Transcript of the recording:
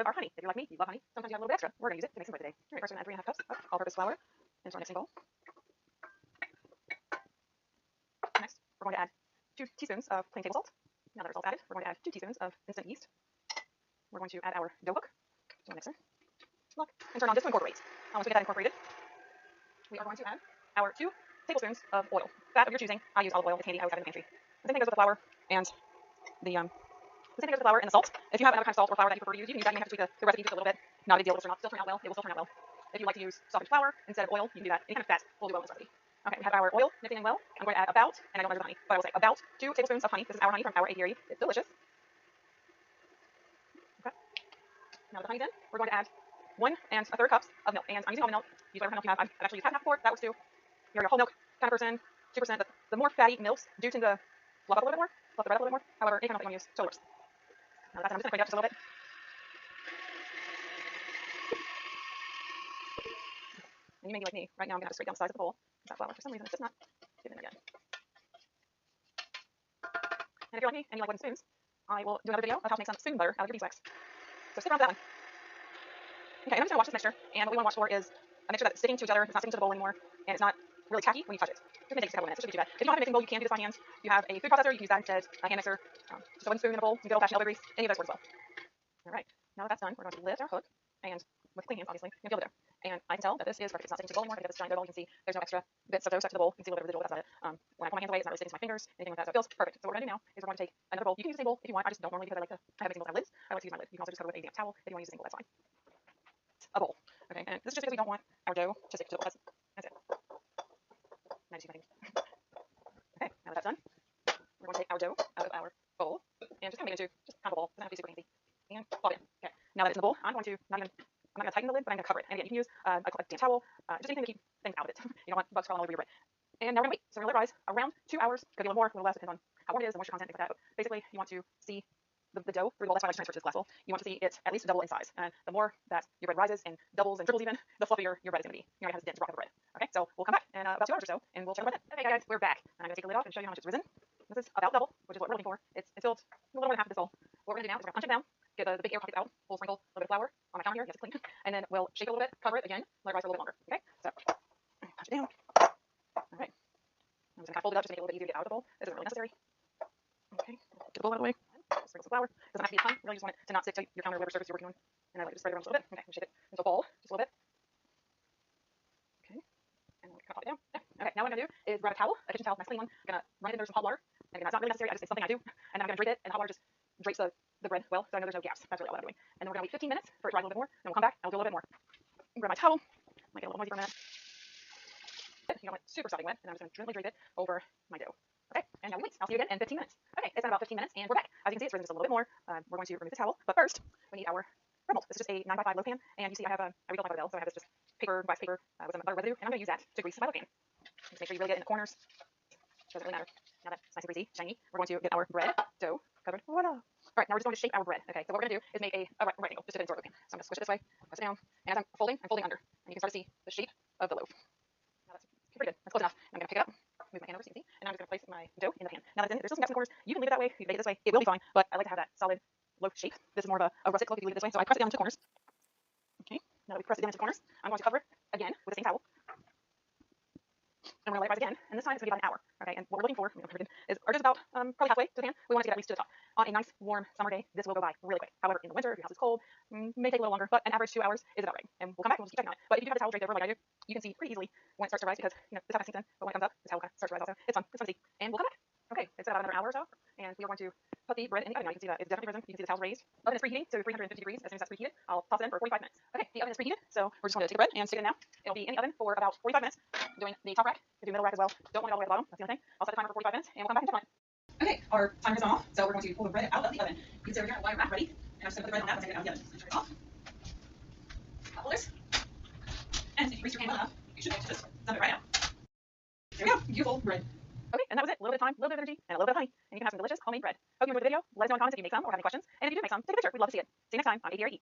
of our honey. If you're like me, you love honey. Sometimes you have a little bit extra. We're going to use it to make some bread today. All right, first we're going to add 3.5 cups of all-purpose flour into our mixing bowl. Next, we're going to add 2 teaspoons of plain table salt. Now that it's all added, we're going to add 2 teaspoons of instant yeast. We're going to add our dough hook to the mixer. Look, and turn on just to incorporate. Once we get that incorporated, we are going to add our 2 tablespoons of oil. Fat of your choosing. I use olive oil. It's handy. I always have it in the pantry. The same thing goes with the flour and the salt. If you have another kind of salt or flour that you prefer to use, you can use that. You may have to tweak the recipe just a little bit. Not a big deal. It will still turn out well. It will still turn out well. If you like to use softened flour instead of oil, you can do that. Any kind of fat will do well in this recipe. Okay, we have our oil mixing in well. I'm going to add about, and I don't measure the honey, but I will say about 2 tablespoons of honey. This is our honey from our apiary. It's delicious. Okay. Now that the honey's in, we're going to add 1 1/3 cups of milk. And I'm using almond milk. Use whatever milk you have. I've actually used half and half before. That works too. You're a whole milk kind of person. 2%. The more fatty milks do tend to fluff up a little bit more, fluff the bread up a little bit more. However, any kind of milk that you want to use totally works. Now that's it. I'm just going to crank it up just a little bit. And you may be like me. Right now I'm going to have to scrape down the sides of the bowl. That flour, for some reason, it's just not getting in there yet. And if you're like me and you like wooden spoons, I will do another video of how to make some spoon butter out of your beeswax. So stick around for that one. Okay, and I'm just going to wash this mixture. And what we want to watch for is a mixture that's sticking to each other. It's not sticking to the bowl anymore. And it's not really tacky when you touch it. It may take just a couple minutes. It shouldn't be too bad. If you don't have a mixing bowl, you can do this by hand. If you have a food processor, you can use that instead. A hand mixer, just a wooden spoon in a bowl, some good old-fashioned elbow grease. Any of those work as well. All right. Now that that's done, we're going to lift our hook. And with clean hands, obviously, you can feel the dough. And I can tell that this is perfect. It's not sticking to the bowl anymore. I can get this giant dough ball. You can see there's no extra bits of dough stuck to the bowl. You can see a little bit of residual, that's about it. When I pull my hands away, it's not really sticking to my fingers, anything like that. So it feels perfect. So what we're going to do now is we're going to take another bowl. You can use the same bowl if you want. I just don't normally because I like to have mixing bowls have lids. I like to use my lid. You can also just cover with a damp towel. If you want to use a single, that's fine. A bowl. Okay, and this is just because we don't want our dough to stick to the bowl. That's it. Now you see my fingers. Okay, now that that's done, we're going to take our dough out of our bowl and just kind of make it into just kind of a ball. Doesn't have to be super fancy. And plug it in. Okay, now that it's in the bowl, I'm not going to tighten the lid, but I'm going to cover it. And again, you can use a damp towel, just anything to keep things out of it. You don't want bugs crawling all over your bread. And now we're going to wait. So we're going to let it rise around 2 hours. Could be a little more, a little less, depends on how warm it is, the moisture content, things like that. But basically, you want to see the dough through the bowl. That's why I just transferred to this glass bowl. You want to see it at least double in size. And the more that your bread rises and doubles and triples even, the fluffier your bread is going to be. You already have this dense rock of bread. Okay, so we'll come back in about 2 hours or so, and we'll check our bread in. Okay, guys, we're back. And I'm going to take the lid off and show you how much it's risen. This is about double, which is what we're looking for. It's filled a little more than half of this bowl. What we're going to do now is we're going to punch it down, get the big air pockets out. We'll sprinkle a little bit of flour on my counter here, yes, it's clean. And then we'll shake it a little bit, cover it again, let it rise for a little bit longer. Okay, so punch it down. All right. I'm just going to fold it up just to make it a little bit easier to get out of the bowl. This isn't really necessary. Okay, get the bowl out of the way. Sprinkle some flour. Doesn't have to be a ton. You really just want it to not stick to your counter or whatever surface you're working on. And I like to spread it around just a little bit. Okay, shake it into a ball just a little bit. Okay, and then we can pop it down. Yeah. Okay, now what I'm going to do is grab a towel, a kitchen towel, nice clean one. I'm going to run it under some hot water. And again, that's not really necessary. It's something I do. And then I'm going to drape it, and the hot water just drapes the bread well, so I know there's no gaps. That's really all I'm doing. And then we're going to wait 15 minutes for it to rise a little bit more. Then we'll come back and I'll do a little bit more. Grab my towel. Might get a little noisy for a minute. You don't want it super sopping wet, and I'm just going to gently drape it over my dough. Okay, and now we wait. I'll see you again in 15 minutes. Okay, it's been about 15 minutes, and we're back. As you can see, it's risen just a little bit more. We're going to remove the towel, but first, we need our bread mold. This is just a 9x5 loaf pan, and you see I refilled my butter bell, so I have this just paper, wax paper with some butter residue, and I'm going to use that to grease my loaf pan. Just make sure you really get in the corners. Doesn't really matter. Now that it's nice and greasy, shiny, we're going to get our bread dough covered. Voila! All right, now we're just going to shape our bread. Okay, so what we're going to do is make a right angle just to fit into our loaf pan. So I'm going to squish it this way, press it down, and as I'm folding under, and you can start to see the shape of the loaf. Now that's pretty good. That's close enough. And I'm going to pick it up, move my hand over so you can see, and I'm just going to place my dough in the pan. Now that's in, there's still some gaps in the corners. You can leave it that way. If you bake it this way, it will be fine, but I like to have that solid loaf shape. This is more of a rustic loaf if you leave it this way, so I press it down into the corners. Okay, now that we press it down into the corners, I'm going to cover it again with the same towel. And we're going to let it rise again, and this time it's going to be about an hour. Okay, and what we're looking for is just about probably halfway to the pan. We want to get at least to the top. On a nice, warm summer day, this will go by really quick. However, in the winter, if your house is cold, may take a little longer, but an average 2 hours is about right. And we'll come back and we'll just keep checking on it. But if you do have the towel draped over like I do, you can see pretty easily when it starts to rise because, this kind of sinks in, but when it comes up, the towel kind of starts to rise also. It's fun. It's fun to see. And we'll come back. Okay, it's been about another hour or so, and we are going to put the bread in the oven. Now you can see that it's definitely risen. You can see the towel's raised. Oven is preheating to 350 degrees. As soon as that's preheated, I'll toss it in for 45 minutes. Okay, the oven is preheated, so we're just going to take the bread and stick it in now. It'll be in the oven for about 45 minutes. I'm doing the top rack. We'll do middle rack as well. Don't want it all the way at the bottom. That's the only thing. I'll set the timer for 45 minutes, and we'll come back and check on it. Okay, our timer is on off, so we're going to pull the bread out of the oven. You can see over here, wire rack ready. And I'm just going to put the bread on that and take it out of the oven. So turn it off. Hot holders. And if you grease your hand well enough, you should be able to just dump it right out. There we go. Beautiful bread. Okay, and that was it. A little bit of time, a little bit of energy, and a little bit of honey. And you can have some delicious homemade bread. Hope you enjoyed the video. Let us know in the comments if you make some or have any questions. And if you do make some, take a picture. We'd love to see it. See you next time on APRE.